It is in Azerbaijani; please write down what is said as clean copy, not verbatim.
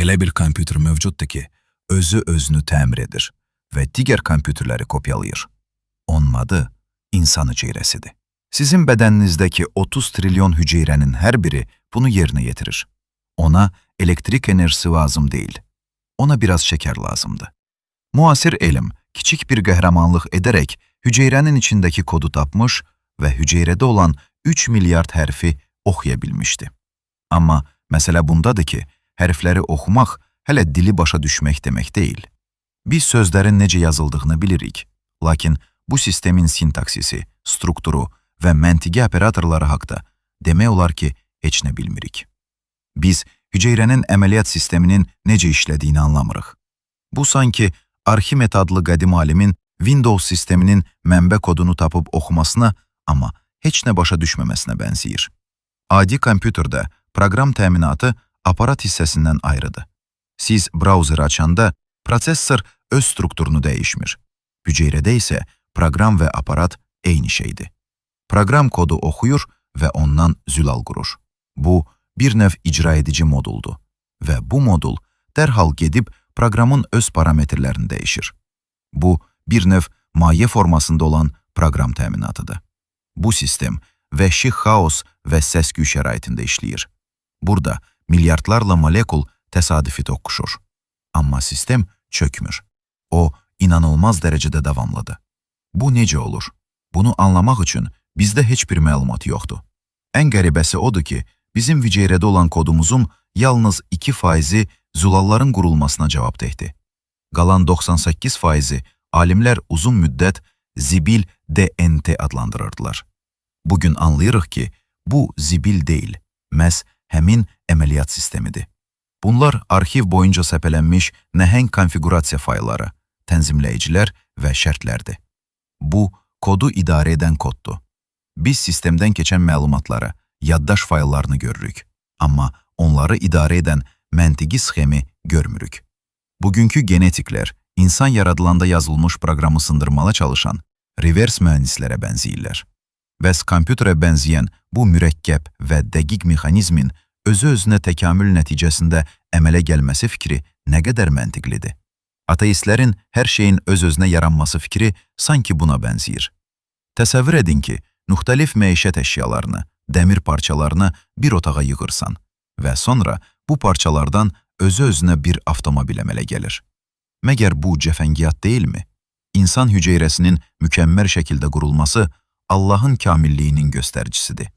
Elə bir kompüter mövcuddur ki, özü özünü təmir edir və digər kompüterləri kopyalayır. Onun adı insan hüceyrəsidir. Sizin bədəninizdəki 30 trilyon hüceyrənin hər biri bunu yerinə yetirir. Ona elektrik enerjisi lazım deyil. Ona biraz şeker lazımdır. Muasir elm kiçik bir qəhrəmanlıq edərək hüceyrənin içindəki kodu tapmış və hüceyrədə olan 3 milyard hərfi oxuya bilmişdi. Amma məsələ bundadır ki, hərfləri oxumaq hələ dili başa düşmək demək deyil. Biz sözlərin necə yazıldığını bilirik, lakin bu sistemin sintaksisi, strukturu və məntiqi operatorları haqda demək olar ki, heç nə bilmirik. Biz hüceyrənin əməliyyat sisteminin necə işlədiyini anlamırıq. Bu sanki Arximet adlı qədim alimin Windows sisteminin mənbə kodunu tapıb oxumasına, amma heç nə başa düşməməsinə bənzəyir. Adi kompüterdə proqram təminatı aparat hissəsindən ayrıdır. Siz brauzeri açanda prosesor öz strukturunu dəyişmir. Hüceyrədə isə proqram və aparat eyni şeydir. Proqram kodu oxuyur və ondan zülal qurur. Bu, bir növ icra edici moduldur və bu modul dərhal gedib proqramın öz parametrlərini dəyişir. Bu, bir növ maye formasında olan proqram təminatıdır. Bu sistem vəhşi xaos və səs-küy şəraitində işləyir. Burada milyardlarla molekul təsadüfi toqquşur. Amma sistem çökmür. O, inanılmaz dərəcədə davamlıdır. Bu necə olur? Bunu anlamaq üçün bizdə heç bir məlumat yoxdur. Ən qəribəsi odur ki, bizim hüceyrədə olan kodumuzun yalnız 2%-i zulalların qurulmasına cavabdehdir. Qalan 98%-i alimlər uzun müddət zibil DNT adlandırırdılar. Bugün anlayırıq ki, bu zibil deyil, məhz həmin əməliyyat sistemidir. Bunlar arxiv boyunca səpələnmiş nəhəng konfigurasiya faylları, tənzimləyicilər və şərtlərdir. Bu, kodu idarə edən koddur. Biz sistemdən keçən məlumatları, yaddaş fayllarını görürük, amma onları idarə edən məntiqi sxemi görmürük. Bugünkü genetiklər insan yaradılanda yazılmış proqramı sındırmalı çalışan revers mühəndislərə bənzəyirlər. Bəs kompüterə bənzəyən bu mürəkkəb və dəqiq mexanizmin özü-özünə təkamül nəticəsində əmələ gəlməsi fikri nə qədər məntiqlidir? Ateistlərin hər şeyin öz-özünə yaranması fikri sanki buna bənzəyir. Təsəvvür edin ki, müxtəlif məişət əşyalarını, dəmir parçalarını bir otağa yığırsan və sonra bu parçalardan özü-özünə bir avtomobil əmələ gəlir. Məgər bu cəfəngiyat deyilmi? İnsan hüceyrəsinin mükəmməl şəkildə qurulması Allahın kamilliyinin göstəricisidir.